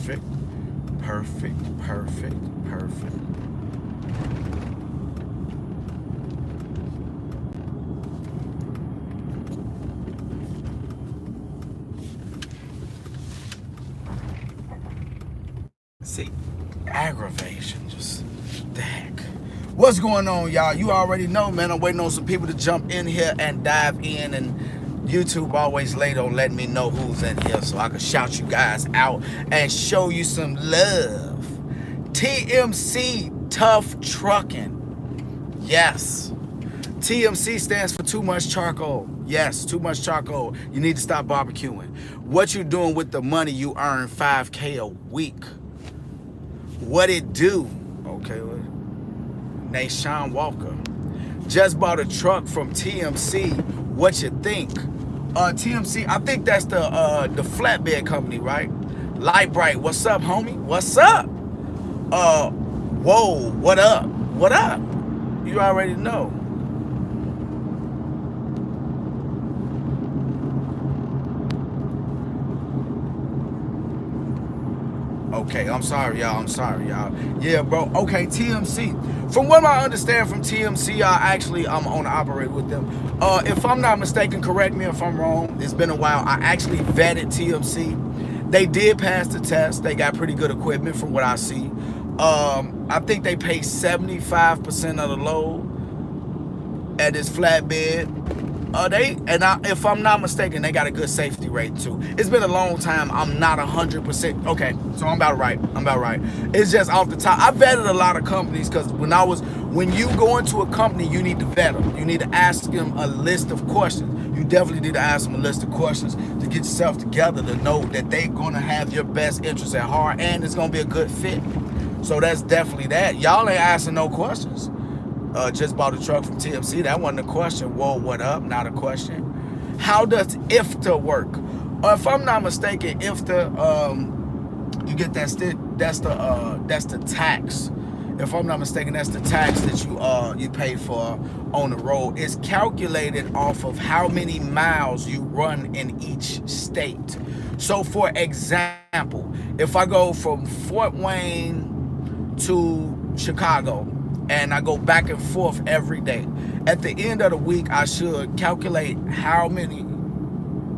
Perfect. Perfect. Perfect. Perfect. See, aggravation, just the heck. What's going on, y'all? You already know, man. I'm waiting on some people to jump in here and dive in, and YouTube always late on letting me know who's in here so I can shout you guys out and show you some love. TMC, tough trucking. Yes. TMC stands for too much charcoal. Yes, too much charcoal. You need to stop barbecuing. What you doing with the money you earn, 5K a week? What it do? Okay, named Sean Walker. Just bought a truck from TMC. What you think? TMC, I think that's the flatbed company, right? Light Bright, what's up, homie? What's up? Whoa, what up? What up? You already know. Okay, I'm sorry, y'all. I'm sorry, y'all. Yeah, bro. Okay, TMC. From what I understand from TMC, I'm on to operate with them. If I'm not mistaken, correct me if I'm wrong. It's been a while. I actually vetted TMC. They did pass the test. They got pretty good equipment from what I see. I think they pay 75% of the load at this flatbed. If I'm not mistaken, they got a good safety rate too. It's been a long time. I'm not 100%. Okay, so I'm about right. I'm about right. It's just off the top. I vetted a lot of companies because when you go into a company, you need to vet them. You need to ask them a list of questions. You definitely need to ask them a list of questions to get yourself together to know that they're gonna have your best interests at heart and it's gonna be a good fit. So that's definitely that. Y'all ain't asking no questions. Just bought a truck from TMC. That wasn't a question. Whoa, what up? Not a question. How does IFTA work? If I'm not mistaken, IFTA, you get that's the tax. If I'm not mistaken, that's the tax that you pay for on the road. It's calculated off of how many miles you run in each state. So, for example, if I go from Fort Wayne to Chicago, and I go back and forth every day. At the end of the week, I should calculate how many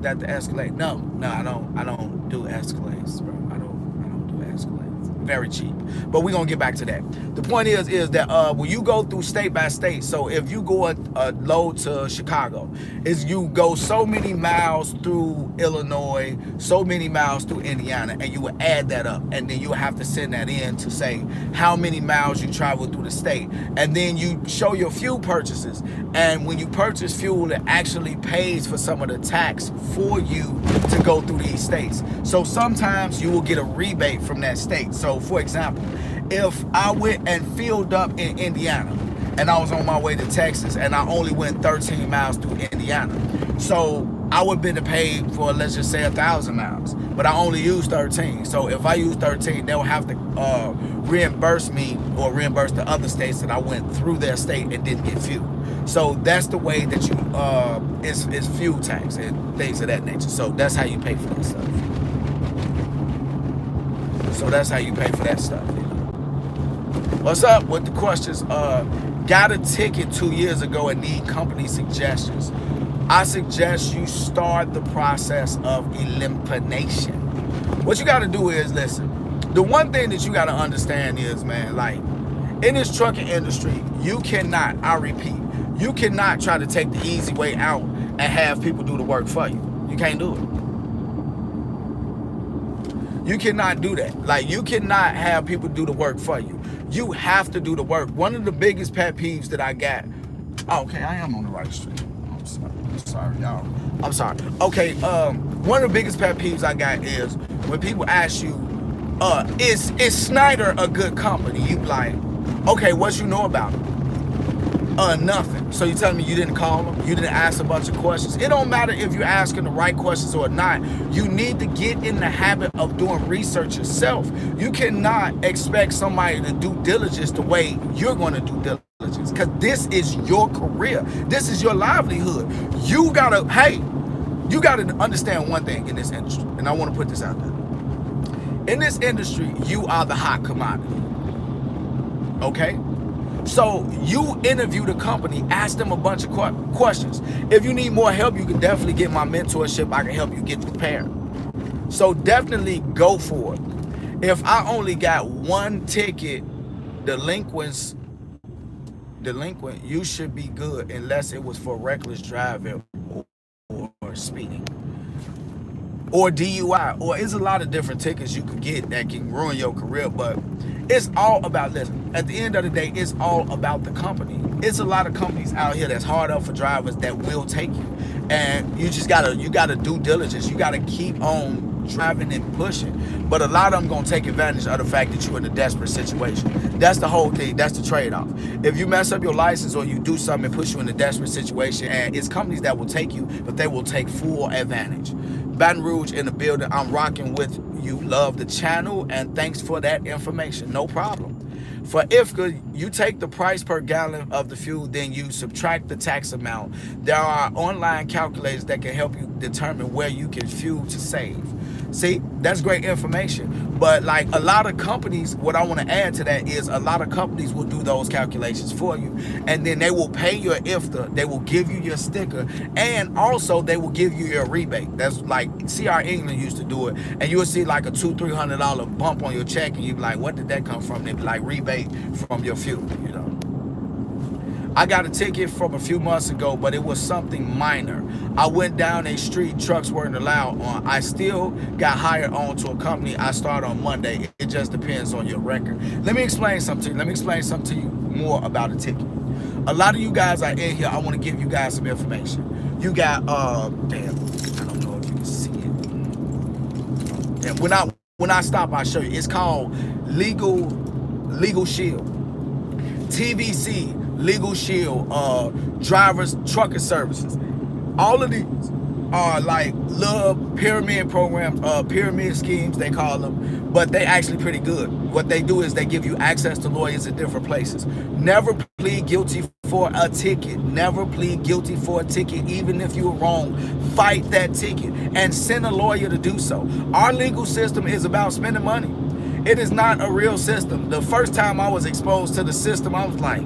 that the Escalade. No, I don't do Escalades, bro. I don't do Escalades. Very cheap. But we're gonna get back to that. The point is that when you go through state by state, so if you go a load to Chicago, is you go so many miles through Illinois, so many miles through Indiana, and you will add that up, and then you have to send that in to say how many miles you travel through the state, and then you show your fuel purchases, and when you purchase fuel, it actually pays for some of the tax for you to go through these states. So sometimes you will get a rebate from that state. So for example, if I went and filled up in Indiana and I was on my way to Texas and I only went 13 miles through Indiana, so I would have been paid for, let's just say, 1,000 miles, but I only used 13. So if I use 13, they'll have to reimburse me or reimburse the other states that I went through their state and didn't get fuel. So that's the way that you it's fuel tax and things of that nature. So that's how you pay for that stuff. So that's how you pay for that stuff. You know? What's up with the questions? Got a ticket 2 years ago and need company suggestions. I suggest you start the process of elimination. What you got to do is, listen, the one thing that you got to understand is, man, like in this trucking industry, you cannot, I repeat, you cannot try to take the easy way out and have people do the work for you. You can't do it. You cannot do that. Like, you cannot have people do the work for you. You have to do the work. One of the biggest pet peeves that I got, okay, I am on the right street. I'm sorry, y'all. I'm sorry. Okay, one of the biggest pet peeves I got is when people ask you, is Snyder a good company? You be like, okay, what you know about him? Nothing. So you telling me you didn't call them? You didn't ask a bunch of questions? It don't matter if you're asking the right questions or not. You need to get in the habit of doing research yourself. You cannot expect somebody to do diligence the way you're going to do diligence, because this is your career. This is your livelihood. You gotta understand one thing in this industry, and I want to put this out there. In this industry, you are the hot commodity. Okay? So you interview the company, ask them a bunch of questions. If you need more help, you can definitely get my mentorship. I can help you get prepared. So definitely go for it. If I only got one ticket, delinquent, you should be good unless it was for reckless driving or speeding or DUI, or it's a lot of different tickets you could get that can ruin your career. But it's all about, listen, at the end of the day, it's all about the company. It's a lot of companies out here that's hard up for drivers that will take you, and you just gotta do diligence. You gotta keep on driving and pushing. But a lot of them gonna take advantage of the fact that you're in a desperate situation. That's the whole thing. That's the trade-off. If you mess up your license or you do something and push you in a desperate situation, and it's companies that will take you, but they will take full advantage. Baton Rouge in the building. I'm rocking with you. Love the channel, and thanks for that information. No problem. For IFTA, you take the price per gallon of the fuel, then you subtract the tax amount. There are online calculators that can help you determine where you can fuel to save. See, that's great information. But like a lot of companies, what I want to add to that is a lot of companies will do those calculations for you, and then they will pay your IFTA, they will give you your sticker, and also they will give you your rebate. That's like CR England used to do it, and you will see like a $200-300 bump on your check, and you be like, what did that come from? They be like, rebate from your fuel, you know. I got a ticket from a few months ago, but it was something minor. I went down a street trucks weren't allowed on. I still got hired on to a company. I start on Monday. It just depends on your record. Let me explain something to you. Let me explain something to you more about a ticket. A lot of you guys are in here. I want to give you guys some information. You got, damn, I don't know if you can see it. Damn, when I stop, I'll show you. It's called Legal Shield. TVC, Legal Shield, drivers, trucker services. All of these are like little pyramid programs, pyramid schemes, they call them, but they actually pretty good. What they do is they give you access to lawyers in different places. Never plead guilty for a ticket. Never plead guilty for a ticket, even if you were wrong. Fight that ticket and send a lawyer to do so. Our legal system is about spending money. It is not a real system. The first time I was exposed to the system, I was like,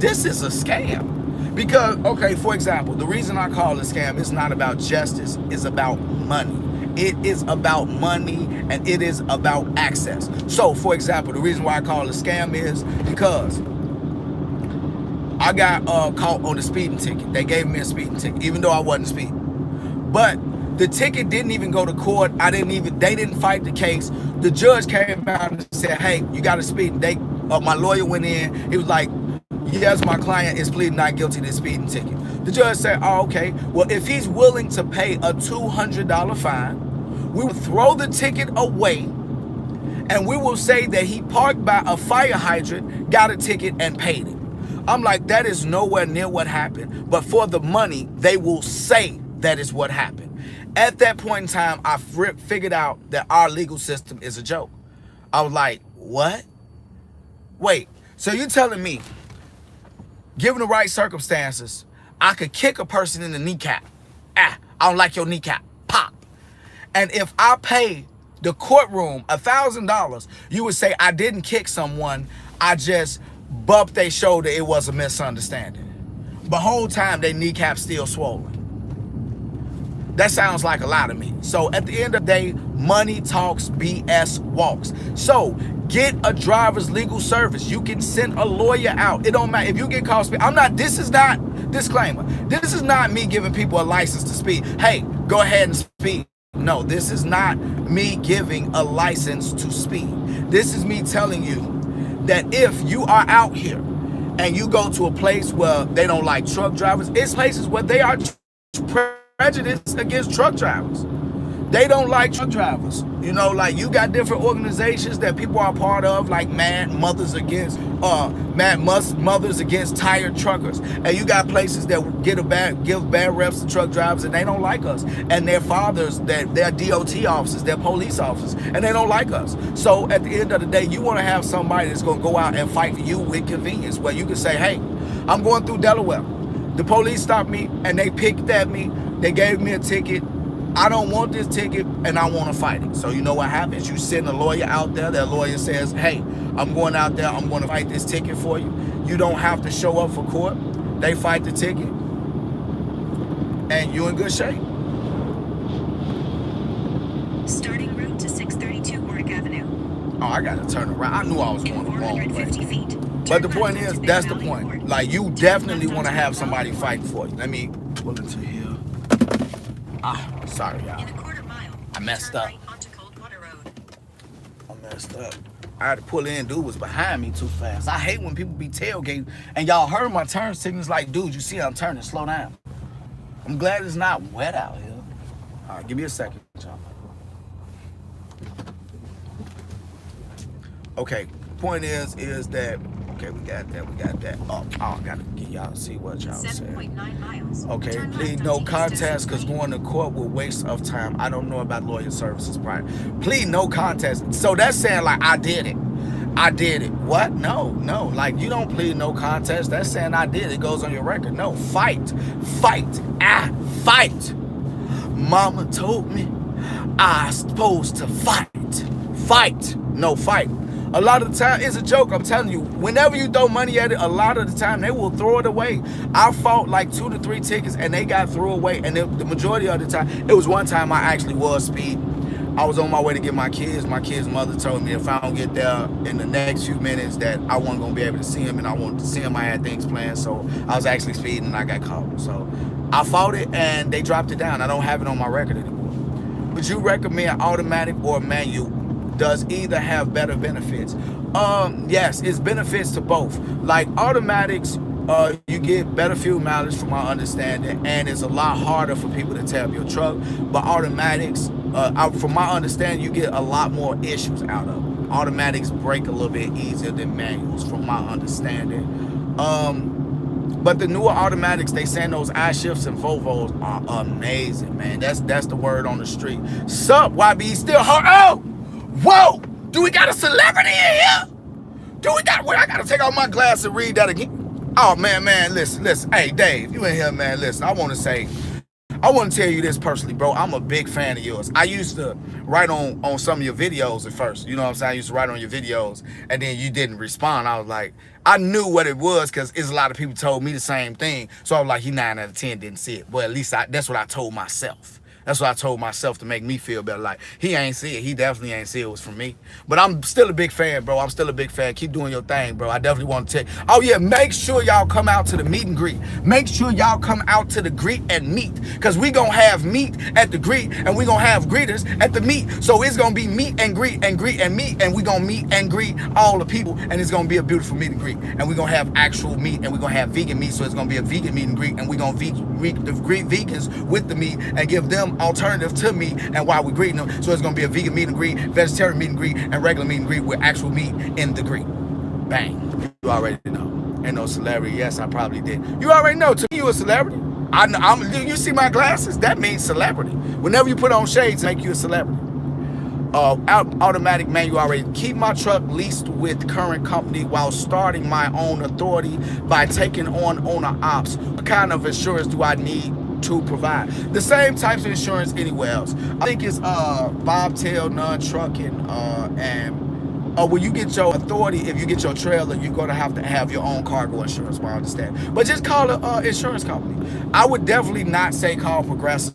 this is a scam. Because, okay, for example, the reason I call it a scam is not about justice, it's about money. It is about money, and it is about access. So, for example, the reason why I call it a scam is because I got caught on a speeding ticket. They gave me a speeding ticket, even though I wasn't speeding. But the ticket didn't even go to court. They didn't fight the case. The judge came out and said, hey, you got to speed. My lawyer went in. He was like, yes, my client is pleading not guilty to this speeding ticket. The judge said, oh, okay. Well, if he's willing to pay a $200 fine, we will throw the ticket away, and we will say that he parked by a fire hydrant, got a ticket, and paid it. I'm like, that is nowhere near what happened. But for the money, they will say that is what happened. At that point in time, I figured out that our legal system is a joke. I was like, what? Wait, so you're telling me, given the right circumstances, I could kick a person in the kneecap. I don't like your kneecap. Pop. And if I pay the courtroom $1,000, you would say I didn't kick someone, I just bumped their shoulder, it was a misunderstanding. The whole time, their kneecap still swollen. That sounds like a lot to me. So at the end of the day, money talks, BS walks. So get a driver's legal service. You can send a lawyer out. It don't matter if you get caught speeding. This is not, disclaimer, this is not me giving people a license to speed. Hey, go ahead and speed. No, this is not me giving a license to speed. This is me telling you that if you are out here and you go to a place where they don't like truck drivers, it's places where they are prejudice against truck drivers. They don't like truck drivers. You know, like you got different organizations that people are part of, like Mad Mothers Against Tired Truckers. And you got places that give bad reps to truck drivers, and they don't like us. And their fathers, they're DOT officers, they're police officers, and they don't like us. So at the end of the day, you want to have somebody that's going to go out and fight for you with convenience, where you can say, hey, I'm going through Delaware. The police stopped me and they picked at me. They gave me a ticket. I don't want this ticket and I want to fight it. So you know what happens? You send a lawyer out there. That lawyer says, hey, I'm going out there. I'm going to fight this ticket for you. You don't have to show up for court. They fight the ticket and you're in good shape. Starting route to 632 Warwick Avenue. Oh, I got to turn around. I knew I was going the wrong way. 450 feet. But the point is, that's the point. Like, you definitely want to have somebody fight for you. Let me pull into here. Ah, sorry, y'all. In a quarter mile, I messed turn up. right onto Coldwater Road. I messed up. I had to pull in. Dude was behind me too fast. I hate when people be tailgating. And y'all heard my turn signals like, dude, you see I'm turning. Slow down. I'm glad it's not wet out here. All right, give me a second, y'all. Okay, point is that, okay, we got that. Oh, I gotta get y'all to see what y'all saying. 7.9 miles. Okay, Turn plead left no onto East contest, because District. going to court will waste of time. I don't know about lawyer services prior. Plead no contest. So that's saying like I did it. What? No. Like, you don't plead no contest. That's saying I did it. It goes on your record. No, fight. Fight. Mama told me I supposed to fight. No, fight. A lot of the time, it's a joke, I'm telling you. Whenever you throw money at it, a lot of the time, they will throw it away. I fought like 2 to 3 tickets, and they got thrown away. And the majority of the time, it was one time I actually was speeding. I was on my way to get my kids. My kid's mother told me if I don't get there in the next few minutes that I wasn't going to be able to see him, and I wanted to see him. I had things planned, so I was actually speeding, and I got caught. So I fought it, and they dropped it down. I don't have it on my record anymore. Would you recommend automatic or manual? Does either have better benefits? Yes, it's benefits to both. Like automatics, you get better fuel mileage from my understanding, and it's a lot harder for people to tear up your truck. But automatics, from my understanding, you get a lot more issues out of them. Automatics break a little bit easier than manuals, from my understanding. But the newer automatics, they saying those I-shifts and Volvos are amazing, man. That's the word on the street. Sup, YB, still hard. Oh! Whoa! Do we got a celebrity in here? Wait, I gotta take off my glass and read that again. Oh, man, listen. Hey, Dave, you in here, man, listen. I want to tell you this personally, bro. I'm a big fan of yours. I used to write on some of your videos at first. You know what I'm saying? I used to write on your videos, and then you didn't respond. I was like, I knew what it was, because it's a lot of people told me the same thing. So I was like, he 9 out of 10 didn't see it. Well, at least that's what I told myself. That's what I told myself to make me feel better. Like, he ain't see it. He definitely ain't see it was from me. But I'm still a big fan, bro. I'm still a big fan. Keep doing your thing, bro. I definitely want to tell you. Oh, yeah, make sure y'all come out to the meet and greet. Make sure y'all come out to the greet and meet. Because we going to have meet at the greet, and we going to have greeters at the meet. So it's going to be meet and greet and greet and meet. And we going to meet and greet all the people. And it's going to be a beautiful meet and greet. And we're going to have actual meat, and we're going to have vegan meat. So it's going to be a vegan meet and greet. And we're going to greet vegans with the meat and give them alternative to meat, and while we're greeting them, so it's gonna be a vegan meet and greet, vegetarian meet and greet, and regular meet and greet with actual meat in the greet. Bang. You already know. Ain't no celebrity. Yes, I probably did. You already know. To me, you a celebrity. You see my glasses? That means celebrity. Whenever you put on shades, make you a celebrity. Automatic manual already. Keep my truck leased with current company while starting my own authority by taking on owner ops. What kind of insurance do I need to provide? The same types of insurance anywhere else. I think it's bobtail, non-trucking, and when you get your authority, if you get your trailer, you're gonna have to have your own cargo insurance, I understand. But just call an insurance company. I would definitely not say call Progressive.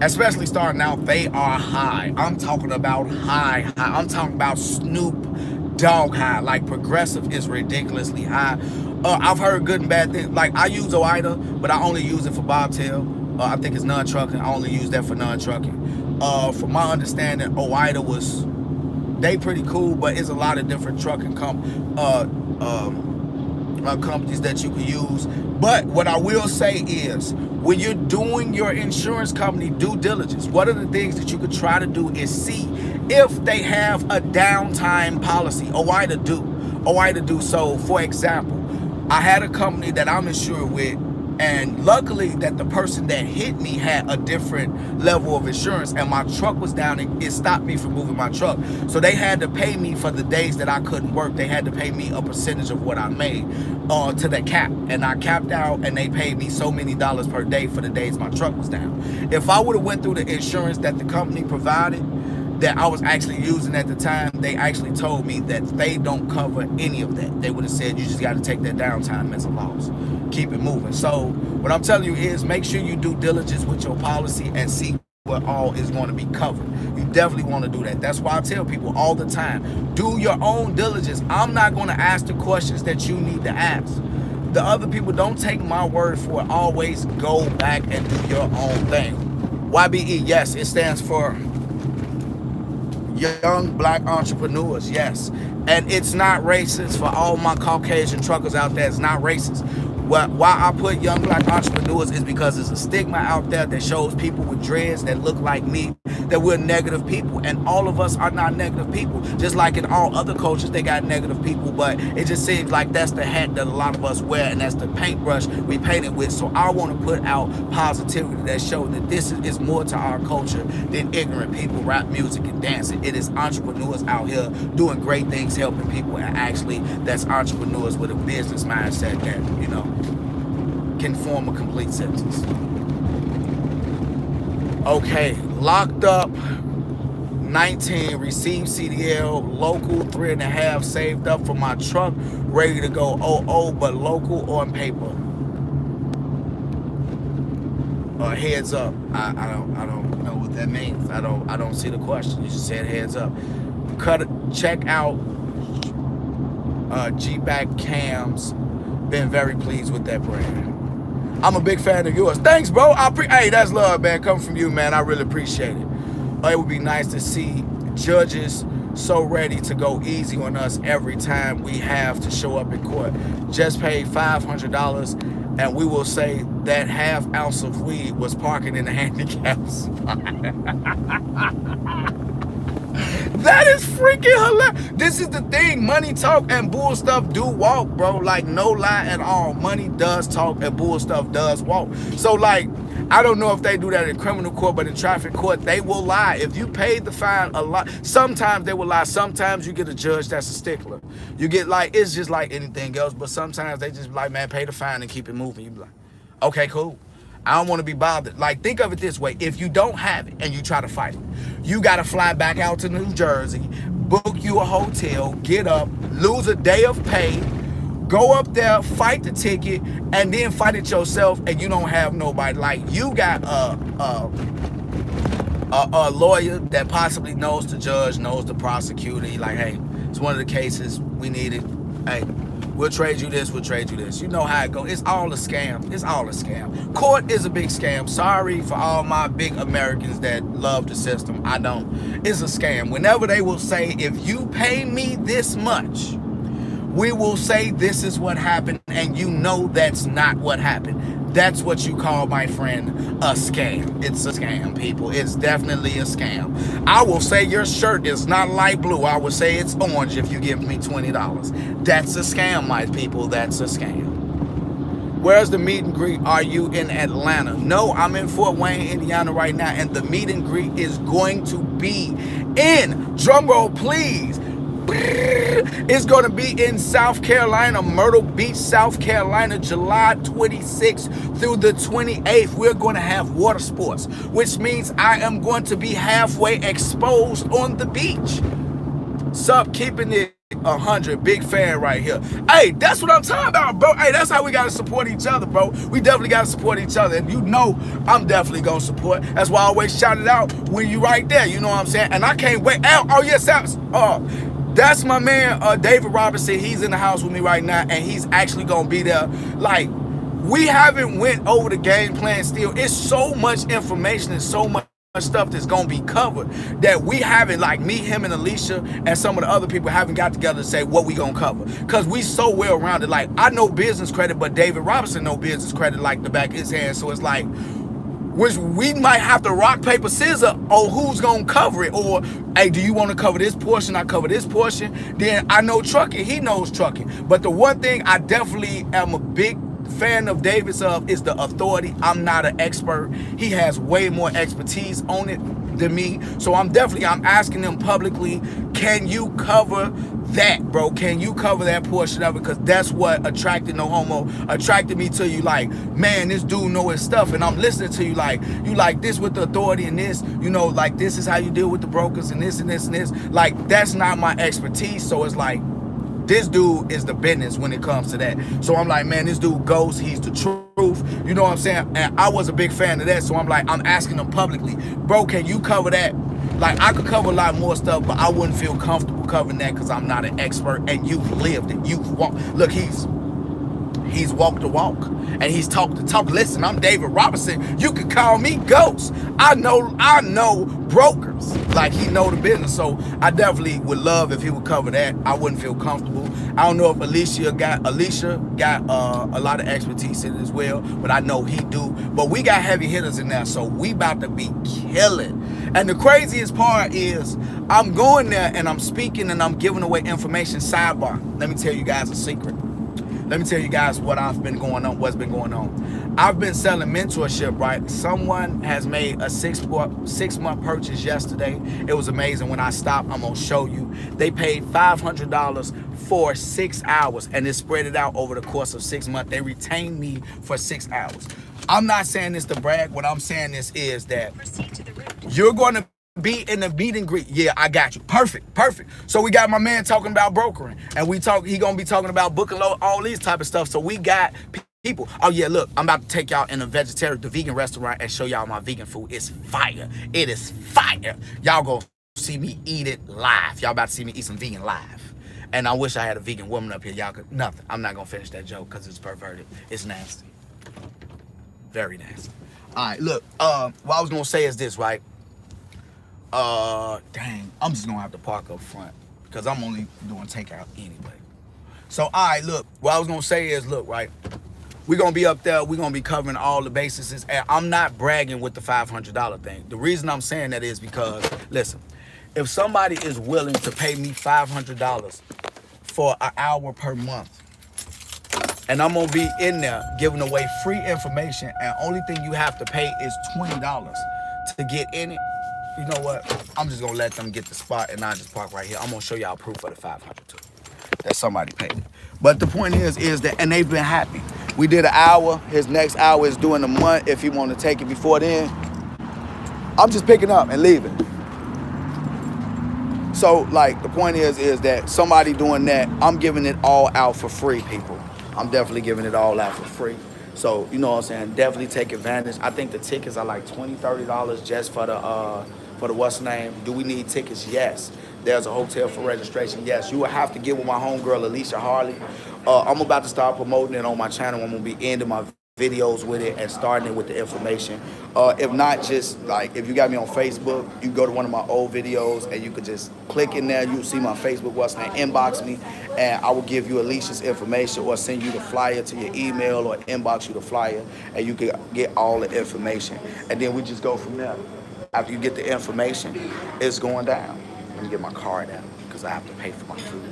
Especially starting out, they are high. I'm talking about high. I'm talking about Snoop Dogg high. Like, Progressive is ridiculously high. I've heard good and bad things. Like, I use OIDA, but I only use it for bobtail. I think it's non-trucking. I only use that for non-trucking. From my understanding, OIDA they pretty cool, but it's a lot of different trucking companies that you can use. But what I will say is, when you're doing your insurance company due diligence, one of the things that you could try to do is see if they have a downtime policy. OIDA do. So, for example, I had a company that I'm insured with And luckily that the person that hit me had a different level of insurance, and my truck was down, and it stopped me from moving my truck. So they had to pay me for the days that I couldn't work. They had to pay me a percentage of what I made to the cap. And I capped out, and they paid me so many dollars per day for the days my truck was down. If I would have went through the insurance that the company provided, that I was actually using at the time, they actually told me that they don't cover any of that. They would have said, you just got to take that downtime as a loss. Keep it moving. So what I'm telling you is make sure you do diligence with your policy and see what all is going to be covered. You definitely want to do that. That's why I tell people all the time, do your own diligence. I'm not going to ask the questions that you need to ask. The other people, don't take my word for it. Always go back and do your own thing. YBE, yes, it stands for Young Black Entrepreneurs, yes. And it's not racist. For all my Caucasian truckers out there, it's not racist. Why I put Young Black Entrepreneurs is because there's a stigma out there that shows people with dreads that look like me that we're negative people, and all of us are not negative people. Just like in all other cultures, they got negative people, but it just seems like that's the hat that a lot of us wear, and that's the paintbrush we paint it with. So I want to put out positivity that shows that this is more to our culture than ignorant people, rap music, and dancing. It is entrepreneurs out here doing great things, helping people, and actually that's entrepreneurs with a business mindset that, you know, can form a complete sentence. Okay, locked up 19, received CDL, local 3.5, saved up for my truck, ready to go 00, but local on paper. Heads up. I don't know what that means. I don't see the question. You just said heads up. Check out G-Back Cams. Been very pleased with that brand. I'm a big fan of yours. Thanks, bro. Hey, that's love, man. Coming from you, man. I really appreciate it. It would be nice to see judges so ready to go easy on us every time we have to show up in court. Just paid $500, and we will say that half ounce of weed was parking in the handicap spot. That is freaking hilarious. This is the thing. Money talk and bull stuff do walk, bro. Like, no lie at all. Money does talk and bull stuff does walk. So, like, I don't know if they do that in criminal court, but in traffic court, they will lie. If you paid the fine a lot, sometimes they will lie. Sometimes you get a judge that's a stickler. You get, like, it's just like anything else, but sometimes they just be like, man, pay the fine and keep it moving. You be like, okay, cool. I don't want to be bothered. Like, think of it this way. If you don't have it and you try to fight it, you got to fly back out to New Jersey, book you a hotel, get up, lose a day of pay, go up there, fight the ticket, and then fight it yourself, and you don't have nobody. Like, you got a lawyer that possibly knows the judge, knows the prosecutor. He like, hey, it's one of the cases, we need it. Hey, we'll trade you this, we'll trade you this. You know how it goes. It's all a scam. It's all a scam. Court is a big scam. Sorry for all my big Americans that love the system. I don't. It's a scam. Whenever they will say, if you pay me this much, we will say this is what happened, and you know that's not what happened. That's what you call, my friend, a scam. It's a scam, people. It's definitely a scam. I will say your shirt is not light blue. I will say it's orange if you give me $20. That's a scam, my people. That's a scam. Where's the meet and greet? Are you in Atlanta? No, I'm in Fort Wayne, Indiana right now, and the meet and greet is going to be in, drumroll please, it's going to be in South Carolina, Myrtle Beach, South Carolina, July 26th through the 28th. We're going to have water sports, which means I am going to be halfway exposed on the beach. Sup, keeping it 100, big fan right here. Hey, that's what I'm talking about, bro. Hey, that's how we gotta support each other, bro. We definitely gotta support each other, and you know I'm definitely gonna support. That's why I always shout it out when you right there. You know what I'm saying? And I can't wait. Oh yes, that's my man, David Robinson. He's in the house with me right now, and he's actually gonna be there. Like, we haven't went over the game plan still. It's so much information and so much stuff that's gonna be covered that we haven't, like me, him, and Alicia, and some of the other people haven't got together to say what we gonna cover, because we so well rounded. Like, I know business credit, but David Robinson know business credit like the back of his hand. So it's like, which we might have to rock, paper, scissors on who's gonna cover it. Or, hey, do you want to cover this portion? I cover this portion. Then I know trucking, he knows trucking. But the one thing I definitely am a big fan of David's is the authority. I'm not an expert. He has way more expertise on it than me. So I'm asking him publicly, can you cover that, bro? Can you cover that portion of it? Because that's what attracted me to you. Like, man, this dude know his stuff, and I'm listening to you like this with the authority and this, you know, like this is how you deal with the brokers and this and this and this. Like, that's not my expertise. So it's like, this dude is the business when it comes to that. So I'm like, man, this dude goes, he's the truth. You know what I'm saying? And I was a big fan of that. So I'm like, I'm asking him publicly, bro, can you cover that? Like, I could cover a lot more stuff, but I wouldn't feel comfortable covering that because I'm not an expert, and you've lived it. You've walked. Look, he's walked the walk, and he's talked the talk. Listen, I'm David Robinson. You can call me Ghost. I know brokers. Like, he know the business. So I definitely would love if he would cover that. I wouldn't feel comfortable. I don't know if Alicia got a lot of expertise in it as well, but I know he do. But we got heavy hitters in there, so we about to be killing. And the craziest part is I'm going there and I'm speaking and I'm giving away information. Sidebar. Let me tell you guys a secret. Let me tell you guys what's been going on. I've been selling mentorship, right? Someone has made a six-month purchase yesterday. It was amazing. When I stopped, I'm gonna show you. They paid $500 for 6 hours, and they spread it out over the course of 6 months. They retained me for 6 hours. I'm not saying this to brag. What I'm saying is that you're gonna be in the meet and greet. Yeah, I got you. Perfect. So we got my man talking about brokering, and he gonna be talking about booking load, all these type of stuff. So we got people. Oh yeah, look, I'm about to take y'all in the vegan restaurant and show y'all my vegan food. It's fire. It is fire. Y'all gonna see me eat it live. Y'all about to see me eat some vegan live. And I wish I had a vegan woman up here. Y'all could nothing. I'm not gonna finish that joke because it's perverted. It's nasty. Very nasty. All right, look. What I was gonna say is this, right? Dang, I'm just gonna have to park up front because I'm only doing takeout anyway. So, all right, look, what I was gonna say is, look, right, we're gonna be up there, we're gonna be covering all the bases, and I'm not bragging with the $500 thing. The reason I'm saying that is because, listen, if somebody is willing to pay me $500 for an hour per month, and I'm gonna be in there giving away free information, and only thing you have to pay is $20 to get in it, you know what? I'm just gonna let them get the spot and I just park right here. I'm gonna show y'all proof of the 500 too. That somebody paid. But the point is that, and they've been happy. We did an hour. His next hour is doing a month. If he want to take it before then, I'm just picking up and leaving. So, like, the point is that somebody doing that, I'm giving it all out for free, people. I'm definitely giving it all out for free. So, you know what I'm saying? Definitely take advantage. I think the tickets are like $20, $30 just for the what's the name? Do we need tickets? Yes. There's a hotel for registration. Yes. You will have to get with my homegirl, Alicia Harley. I'm about to start promoting it on my channel. I'm going to be ending my videos with it and starting it with the information. If not, just like, if you got me on Facebook, you go to one of my old videos and you could just click in there. You'll see my Facebook, what's the name, inbox me, and I will give you Alicia's information or send you the flyer to your email or inbox you the flyer, and you can get all the information. And then we just go from there. After you get the information, it's going down. Let me get my card out because I have to pay for my food.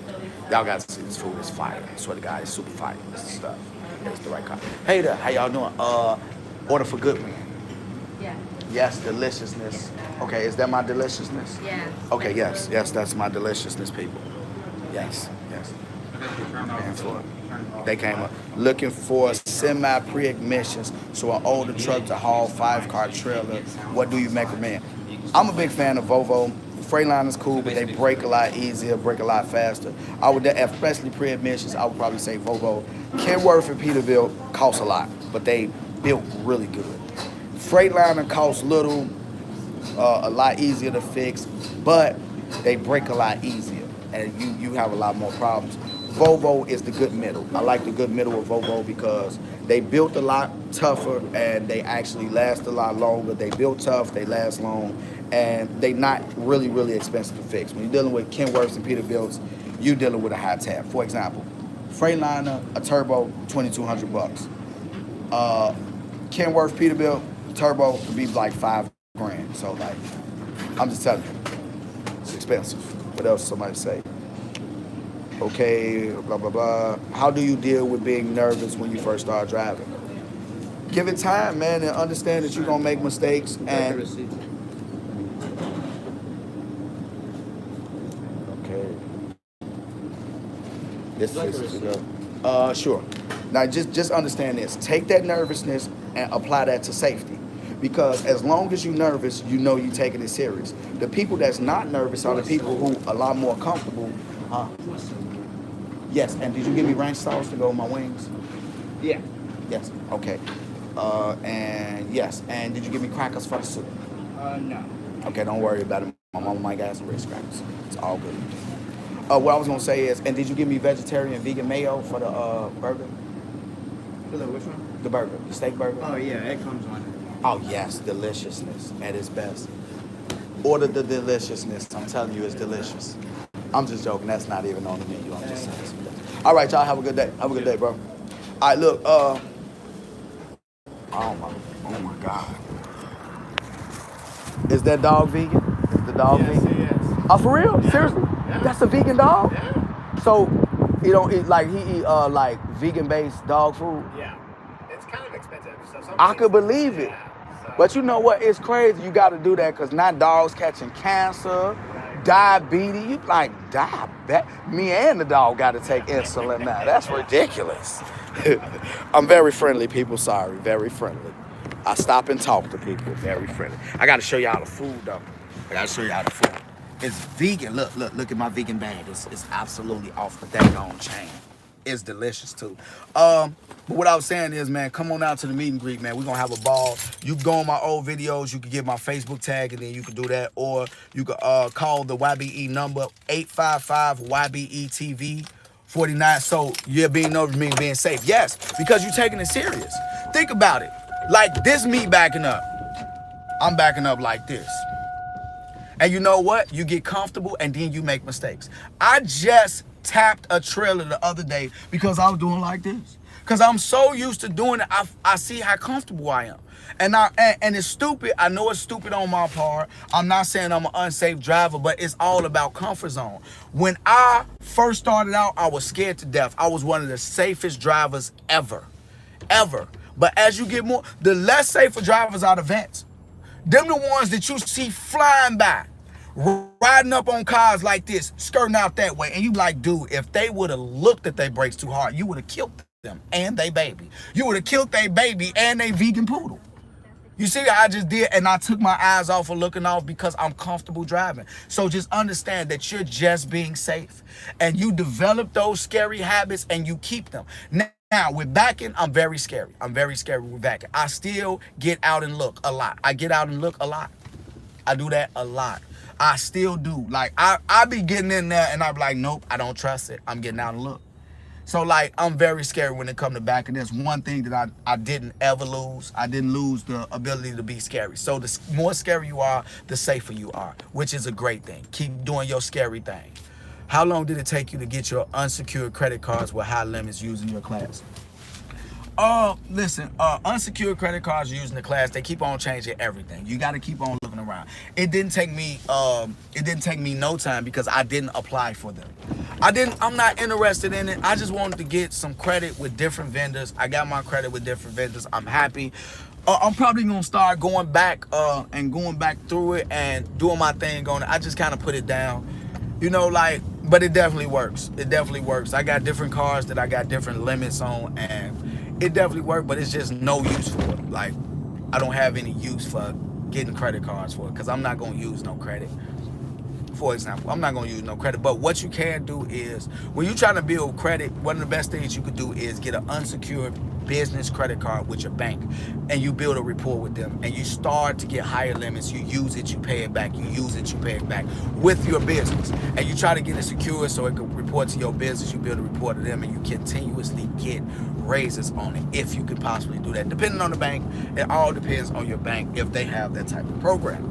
Y'all got to see this food is fire. I swear to God, it's super fire. This is stuff. It's the right card. Hey there, how y'all doing? Order for Goodwin. Yeah. Yes, deliciousness. Okay, is that my deliciousness? Yeah. Okay, yes, that's my deliciousness, people. Yes. And for they came up looking for semi pre-ignitions, so an older truck to haul 5-car trailer. What do you recommend? I'm a big fan of Volvo. Freightliner's cool, but they brake a lot easier, brake a lot faster. I would, especially pre-admissions, I would probably say Volvo. Kenworth and Peterbilt cost a lot, but they built really good. Freightliner costs little, a lot easier to fix, but they brake a lot easier, and you have a lot more problems. Volvo is the good middle. I like the good middle of Volvo because they built a lot tougher and they actually last a lot longer. They built tough, they last long, and they not really, really expensive to fix. When you're dealing with Kenworths and Peterbilts, you're dealing with a high tab. For example, Freightliner, a turbo, $2,200. Kenworth Peterbilt turbo could be like $5 grand. So like, I'm just telling you, it's expensive. What else somebody say? Okay, blah, blah, blah. How do you deal with being nervous when you first start driving? Give it time, man, and understand that you're going to make mistakes. And okay. This is sure. Now just understand this. Take that nervousness and apply that to safety. Because as long as you're nervous, you know you're taking it serious. The people that's not nervous are the people who are a lot more comfortable. Yes, and did you give me ranch sauce to go with my wings? Yeah. Yes. Okay. And yes, and did you give me crackers for the soup? No. Okay, don't worry about it. My mama might got some Ritz crackers. It's all good. What I was gonna say is, and did you give me vegetarian vegan mayo for the burger? For the which one? The burger, the steak burger. Oh yeah, it comes on it. Oh yes, deliciousness at its best. Order the deliciousness. I'm telling you, it's delicious. I'm just joking. That's not even on the menu. I'm just saying. All right, y'all. Have a good day. Have a good day, bro. All right, look. Oh my God. Is that dog vegan? Is the dog vegan? Yes. Oh, for real? Yeah. Seriously? Yeah. That's a vegan dog? Yeah. So, he don't eat like like vegan-based dog food? Yeah. It's kind of expensive. So I could believe it. Yeah, so. But you know what? It's crazy. You got to do that because now dogs catching cancer, diabetes. You like diabetes. Me and the dog got to take insulin now. That's ridiculous. I'm very friendly, people. Sorry, very friendly. I stop and talk to people. Very friendly. I got to show y'all the food though. I got to show y'all the food. It's vegan. Look at my vegan bag. It's absolutely off the daggone chain. It's delicious too. But what I was saying is, man, come on out to the meet and greet, man. We're gonna have a ball. You can go on my old videos, you can get my Facebook tag, and then you can do that. Or you can call the YBE number 855 YBETV 49. So you're being nervous, mean being safe. Yes, because you're taking it serious. Think about it. Like this me backing up. I'm backing up like this. And you know what? You get comfortable and then you make mistakes. I just tapped a trailer the other day because I was doing like this. Because I'm so used to doing it, I see how comfortable I am. And it's stupid. I know it's stupid on my part. I'm not saying I'm an unsafe driver, but it's all about comfort zone. When I first started out, I was scared to death. I was one of the safest drivers ever. But as you get more, the less safer drivers are the vets. Them the ones that you see flying by, riding up on cars like this, skirting out that way. And you like, dude, if they would have looked at their brakes too hard, you would have killed them and they baby. You would have killed their baby and they vegan poodle. You see what I just did? And I took my eyes off of looking off because I'm comfortable driving. So just understand that you're just being safe. And you develop those scary habits and you keep them. Now, with backing, I'm very scary. I'm very scary with backing. I still get out and look a lot. I get out and look a lot. I do that a lot. I still do. Like, I be getting in there and I be like, nope, I don't trust it. I'm getting out and look. So, like, I'm very scary when it comes to backing. There's one thing that I didn't ever lose. I didn't lose the ability to be scary. So, the more scary you are, the safer you are, which is a great thing. Keep doing your scary thing. How long did it take you to get your unsecured credit cards with high limits using your class? Listen, unsecured credit cards using the class, they keep on changing everything. You got to keep on looking around. It didn't take me no time because I didn't apply for them. I'm not interested in it. I just wanted to get some credit with different vendors. I got my credit with different vendors. I'm happy. I'm probably gonna start going back through it and doing my thing on it. I just kind of put it down, you know, like, but it definitely works. It definitely works. I got different cards that I got different limits on, and it definitely works, but it's just no use for it. Like, I don't have any use for getting credit cards for it because I'm not gonna use no credit. For example, I'm not gonna use no credit, but what you can do is, when you're trying to build credit, one of the best things you could do is get an unsecured business credit card with your bank, and you build a rapport with them, and you start to get higher limits. You use it, you pay it back. You use it, you pay it back with your business, and you try to get it secure so it can report to your business. You build a report to them, and you continuously get raises on it if you could possibly do that. Depending on the bank, it all depends on your bank if they have that type of program.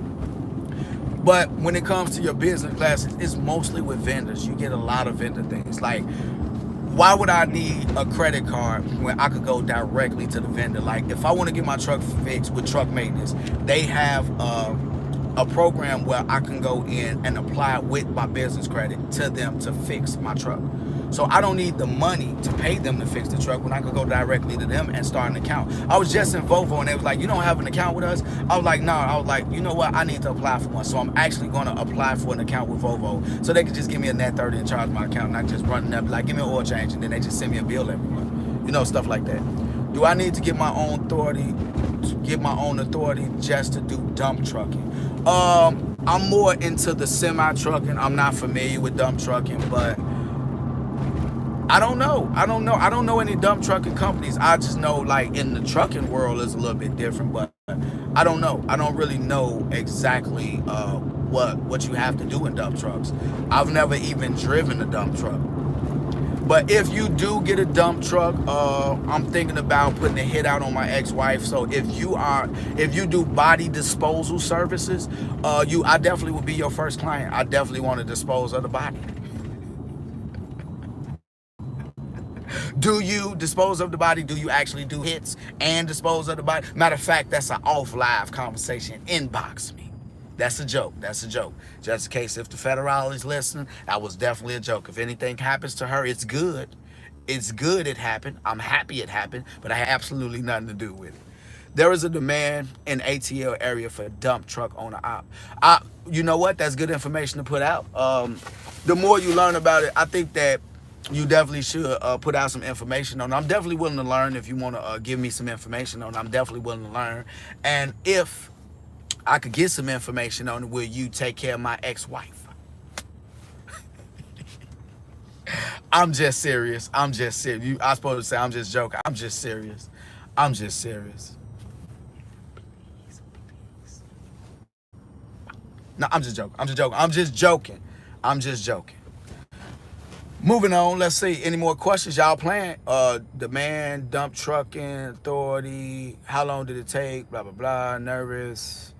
But when it comes to your business classes, it's mostly with vendors. You get a lot of vendor things. Like, why would I need a credit card when I could go directly to the vendor? Like, if I want to get my truck fixed with truck maintenance, they have a program where I can go in and apply with my business credit to them to fix my truck. So I don't need the money to pay them to fix the truck when I could go directly to them and start an account. I was just in Volvo and they was like, you don't have an account with us? I was like, no. I was like, you know what? I need to apply for one. So I'm actually going to apply for an account with Volvo so they could just give me a net 30 and charge my account, and I just run them, like, give me an oil change, and then they just send me a bill every month. You know, stuff like that. Do I need to get my own authority just to do dump trucking? I'm more into the semi trucking. I'm not familiar with dump trucking, but I don't know. I don't know any dump trucking companies. I just know, like, in the trucking world is a little bit different, but I don't know. I don't really know exactly what you have to do in dump trucks. I've never even driven a dump truck. But if you do get a dump truck, I'm thinking about putting a hit out on my ex-wife. So if you do body disposal services, I definitely would be your first client. I definitely want to dispose of the body. Do you dispose of the body? Do you actually do hits and dispose of the body? Matter of fact, that's an off-live conversation. Inbox me. That's a joke. That's a joke. Just in case if the federal is listening, that was definitely a joke. If anything happens to her, it's good. It's good it happened. I'm happy it happened, but I had absolutely nothing to do with it. There is a demand in ATL area for a dump truck owner op. You know what? That's good information to put out. The more you learn about it, I think that you definitely should put out some information on it. I'm definitely willing to learn. If you want to give me some information on it, I'm definitely willing to learn. And if I could get some information on it, will you take care of my ex-wife? I'm just serious. I'm just serious. I was supposed to say I'm just joking. I'm just serious. I'm just serious. No, I'm just joking. I'm just joking. I'm just joking. I'm just joking. Moving on, let's see. Any more questions? Y'all playing? Demand, dump trucking, authority. How long did it take? Blah, blah, blah. Nervous.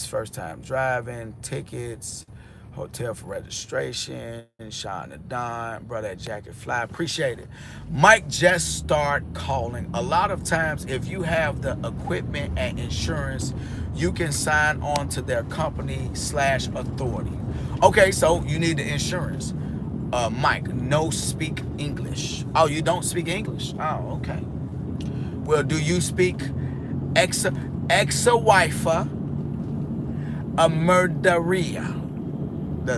First time driving. Tickets. Hotel for registration. Shine the dime. Bro, that jacket fly. Appreciate it. Mike just start calling. A lot of times, if you have the equipment and insurance, you can sign on to their company/authority. Okay, so you need the insurance. Mike, no speak English. Oh, you don't speak English? Oh, okay. Well, do you speak ex-wife-a murderia?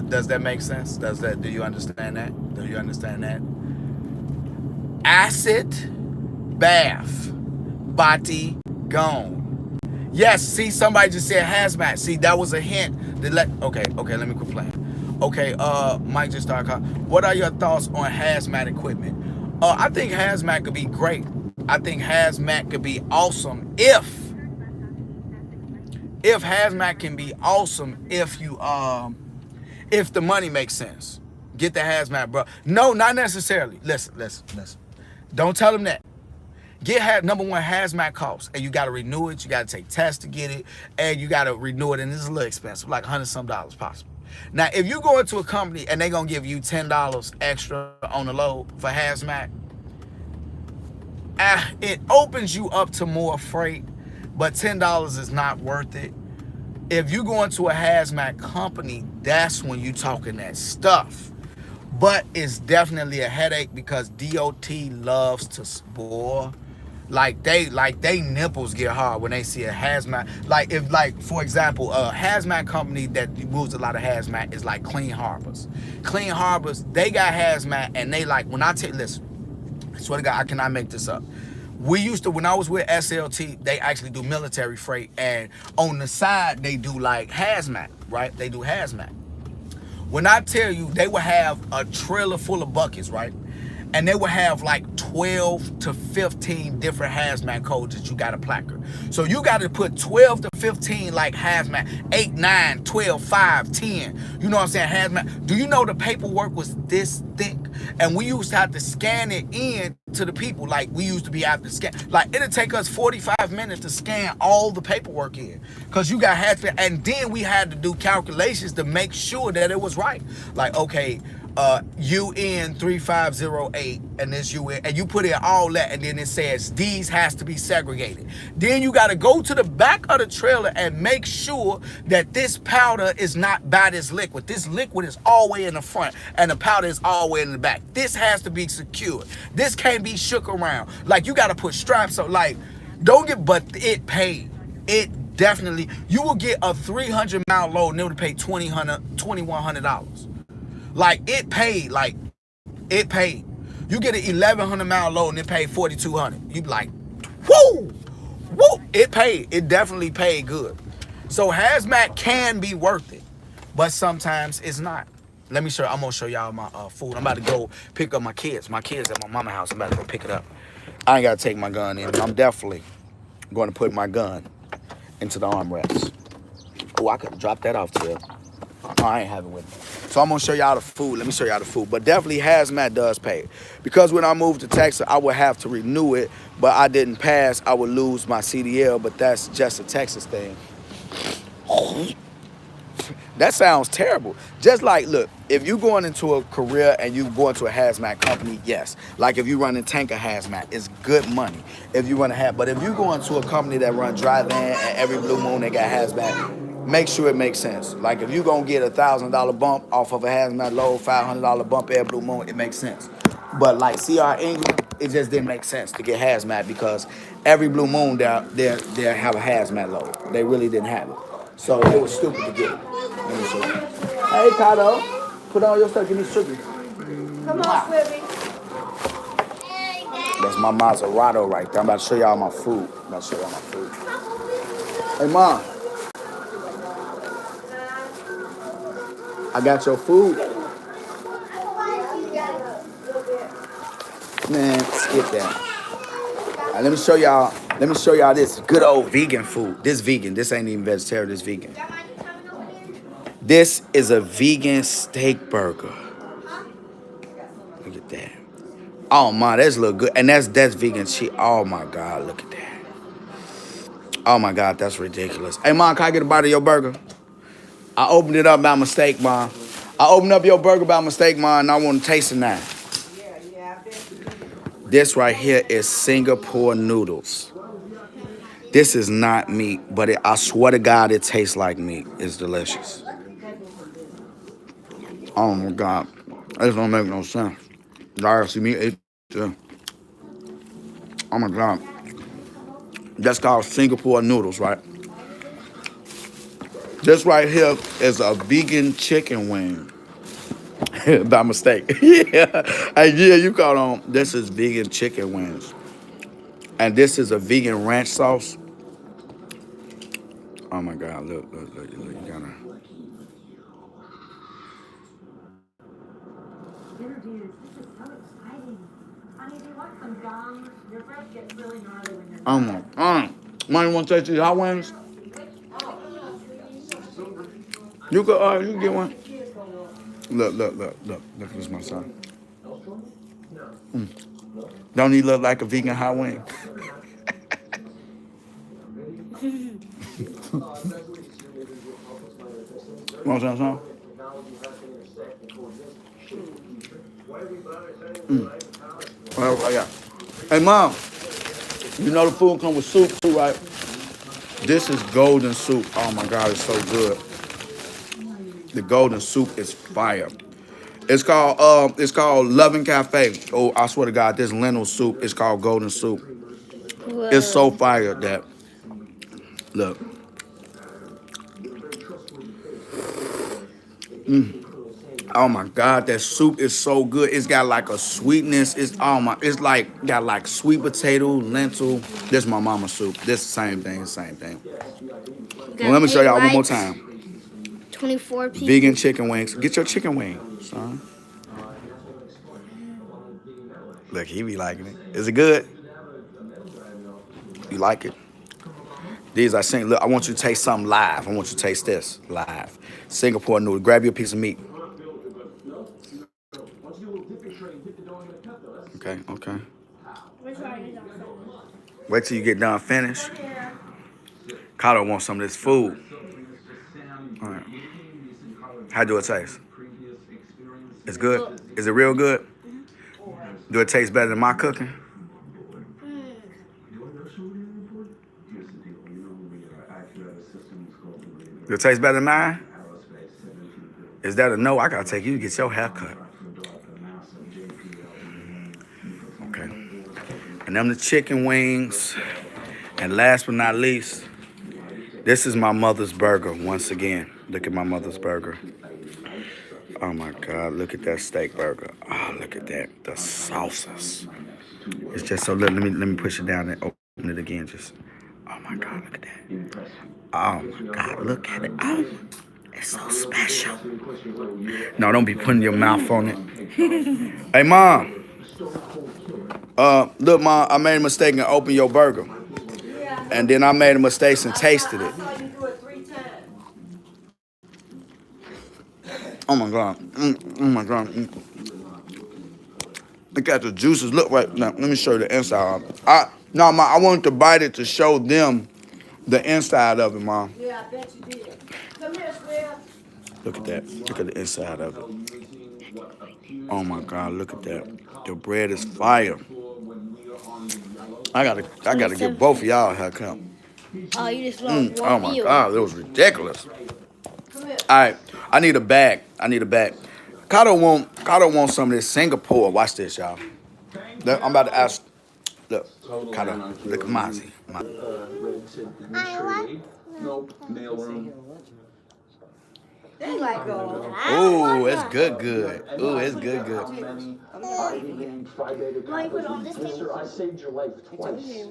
Does that make sense? Do you understand that? Do you understand that? Acid, bath, body, gone. Yes, see, somebody just said hazmat. See, that was a hint. Okay, let me quit playing. Okay, Mike just started calling. What are your thoughts on hazmat equipment? I think hazmat could be great. I think hazmat could be awesome if hazmat can be awesome if you if the money makes sense. Get the hazmat, bro. No, not necessarily. Listen. Don't tell them that. Number one, hazmat costs, and you got to renew it. You got to take tests to get it, and you got to renew it, and it's a little expensive, like $100-some possible. Now, if you go into a company and they're going to give you $10 extra on the load for hazmat, it opens you up to more freight, but $10 is not worth it. If you go into a hazmat company, that's when you talking that stuff. But it's definitely a headache because DOT loves to spoil. Like they nipples get hard when they see a hazmat. Like for example, a hazmat company that moves a lot of hazmat is like Clean Harbors. Clean Harbors, they got hazmat, and they like, when I listen, I swear to God, I cannot make this up. We used to, when I was with SLT, they actually do military freight, and on the side they do like hazmat, right? They do hazmat. When I tell you, they will have a trailer full of buckets, right? And they will have like 12 to 15 different hazmat codes that you got to placard. So you got to put 12 to 15 like hazmat, 8, 9, 12, 5, 10. You know what I'm saying? Hazmat. Do you know the paperwork was this thick? And we used to have to scan it in to the people. Like, we used to be out to scan. Like, it'll take us 45 minutes to scan all the paperwork in. Because you got hazmat. And then we had to do calculations to make sure that it was right. Like, okay, UN 3508, and this UN, and you put in all that, and then it says these has to be segregated. Then you got to go to the back of the trailer and make sure that this powder is not by this liquid. This liquid is all the way in the front, and the powder is all the way in the back. This has to be secured. This can't be shook around. Like, you got to put straps on. Like, don't get, but it paid. It definitely, you will get a 300-mile load and it would pay $2,100. Like, it paid. Like, it paid. You get an 1,100-mile load and it paid $4,200. You be like, woo, woo. It paid. It definitely paid good. So hazmat can be worth it, but sometimes it's not. Let me show you. I'm gonna show y'all my food. I'm about to go pick up my kids. My kids at my mama's house. I'm about to go pick it up. I ain't gotta take my gun in. I'm definitely going to put my gun into the armrest. Oh, I could have dropped that off to you. Oh, I ain't have it with me. So I'm gonna show y'all the food. Let me show y'all the food. But definitely hazmat does pay. Because when I moved to Texas, I would have to renew it, but I didn't pass. I would lose my CDL, but that's just a Texas thing. That sounds terrible. Just like, look, if you going into a career and you go into a hazmat company, yes. Like if you running tanker hazmat, it's good money. If you run but if you go into a company that run dry van and every blue moon they got hazmat, make sure it makes sense. Like if you gonna get $1,000 bump off of a hazmat load, $500 bump every blue moon, it makes sense. But like CR England, it just didn't make sense to get hazmat because every blue moon they have a hazmat load. They really didn't have it. So it was stupid to get it. Let me show you. Hey, Kato, put on your stuff. Give me sugar. Come on, Slippy. That's my Maserati right there. I'm about to show y'all my food. Hey, Mom. I got your food. Man, skip that. Right, let me show y'all this good old vegan food. This vegan. This ain't even vegetarian. This vegan. This is a vegan steak burger. Look at that. Oh my, that's look good. And that's vegan cheese. Oh my God, look at that. Oh my God, that's ridiculous. Hey Mom, can I get a bite of your burger? I opened it up by mistake, Mom. I opened up your burger by mistake, Mom, and I want to taste it now. This right here is Singapore noodles. This is not meat, but I swear to God, it tastes like meat. It's delicious. Oh my God, this don't make no sense. See me eat. Oh my God, that's called Singapore noodles, right? This right here is a vegan chicken wing. By mistake. Yeah, hey, yeah, you caught on. This is vegan chicken wings, and this is a vegan ranch sauce. Oh my God, look, you gotta. Oh my God. Mom, you want to taste these hot wings? You can get one. Look at this, my son. Don't he look like a vegan hot wing? Want some, son? Well, I got. Hey, Mom, you know the food comes with soup too, right? This is golden soup. Oh my God, it's so good. The golden soup is fire. It's called Loving Cafe. Oh, I swear to God, this lentil soup is called golden soup. Whoa. It's so fire that, look. Oh my God, that soup is so good. It's got like a sweetness. It's like got like sweet potato, lentil. This is my mama's soup. This is the same thing. Well, let me show y'all one more time. 24 people. Vegan chicken wings. Get your chicken wing, son. Look, he be liking it. Is it good? You like it? These I saying, look, I want you to taste something live. I want you to taste this live. Singapore noodle. Grab you a piece of meat. Okay. Wait till you get done finish. Carlo wants some of this food. All right. How do it taste? It's good? Is it real good? Do it taste better than my cooking? Do it taste better than mine? Is that a no? I gotta take you to get your hair cut. Okay. And them the chicken wings. And last but not least, this is my mother's burger once again. Look at my mother's burger. Oh my God, look at that steak burger. Oh, look at that, the sauces. It's just so little. Let me push it down and open it again. Just, oh my God, look at that. Oh my God, look at it. Oh, it's so special. No, don't be putting your mouth on it. Hey, Mom. Look, Mom, I made a mistake and opened your burger. And then I made a mistake and tasted it. Oh my God. Oh my God. Look at the juices. Look right now. Let me show you the inside. No, Mom, I wanted to bite it to show them the inside of it, Mom. Yeah, I bet you did. Come here, Square. Look at that. Look at the inside of it. Oh my God, look at that. The bread is fire. I gotta give both of y'all a haircut. Oh, you just lost Oh one my view. God, it was ridiculous. All right, I need a bag. Kato want some of this Singapore. Watch this, y'all. Look, I'm about to ask. Look, Kato, look at Mozzie. Nope, mailroom. They like go. Ooh, it's good. Ooh, it's good. Mister, I saved your life twice.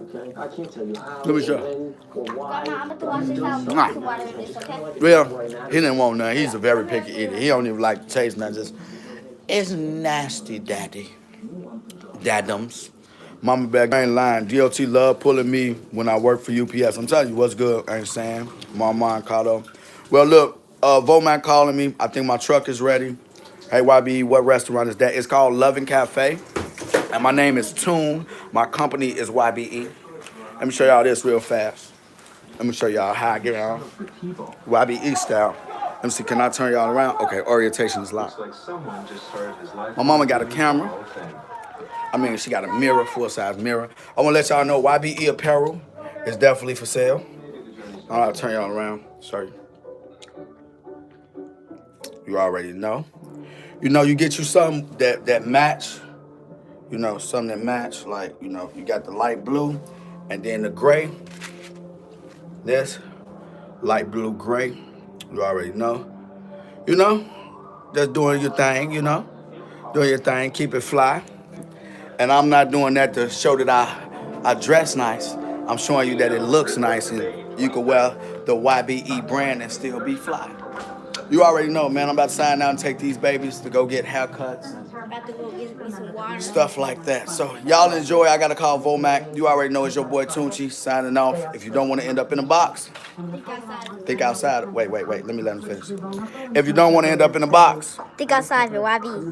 Okay, I can't tell you how. Let me show. I'm about to wash this out. Nah. Put some water in this, okay? Well, he didn't want none. He's a very picky eater. He don't even like to taste nothing. Just, it's nasty, daddy. Dadums. Mama back, I ain't lying. DOT love pulling me when I work for UPS. I'm telling you what's good, I ain't saying. Mama and Kato. Well, look, Vomac calling me. I think my truck is ready. Hey, YB, what restaurant is that? It's called Loving Cafe. And my name is Tune. My company is Y.B.E.T.V. Let me show y'all this real fast. Let me show y'all how I get around. YBE style. Let me see, can I turn y'all around? Okay, orientation is locked. My mama got a camera. I mean, she got a mirror, full-size mirror. I want to let y'all know YBE apparel is definitely for sale. I'll turn y'all around. Sorry. You already know. You know, you get you something that match. You know, something that match. Like, you know, you got the light blue and then the gray. This light blue gray. You already know. You know, just doing your thing, you know. Doing your thing, keep it fly. And I'm not doing that to show that I dress nice. I'm showing you that it looks nice and you can wear the YBE brand and still be fly. You already know, man. I'm about to sign out and take these babies to go get haircuts and I'm about to go get me some water. stuff like that. So y'all enjoy. I got to call Vomac. You already know it's your boy Tunchi signing off. If you don't want to end up in a box, think outside. Wait. Let me let him finish. If you don't want to end up in a box, Think outside of it, YB.